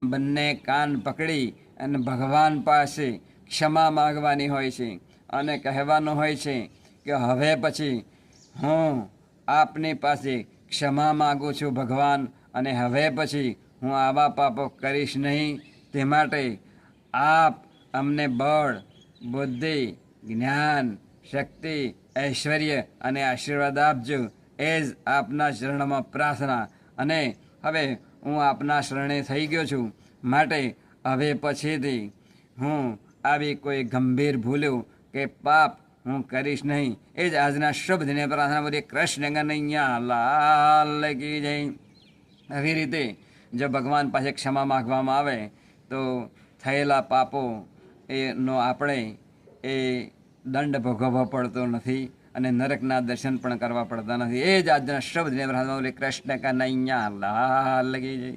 બંને કાન પકડી અને ભગવાન પાસે ક્ષમા માગવાની હોય છે અને કહેવાનું હોય છે કે હવે પછી હું આપની પાસે ક્ષમા માગું છું ભગવાન, અને હવે પછી હું આવા પાપો કરીશ નહીં. તે માટે આપ અમને બળ, બુદ્ધિ, જ્ઞાન, શક્તિ, ઐશ્વર્ય અને આશીર્વાદ આપજો. એ જ આપના શરણમાં પ્રાર્થના. અને હવે હું આપના શરણે થઈ ગયો છું, માટે હવે પછીથી હું આવી કોઈ ગંભીર ભૂલો કે પાપ હું કરીશ નહીં. એ જ આજના શુભ દિને પ્રાર્થના બોલીએ. કૃષ્ણ કનૈયા લાલ કી જય. આવી રીતે જો ભગવાન પાસે ક્ષમા માગવામાં આવે તો થયેલા પાપો એનો આપણે એ દંડ ભોગવવો પડતો નથી અને નરકના દર્શન પણ કરવા પડતા નથી. એ જ આજના શુભ દિને પ્રાર્થના બોલીએ. કૃષ્ણ કનૈયા લાલ કી જય.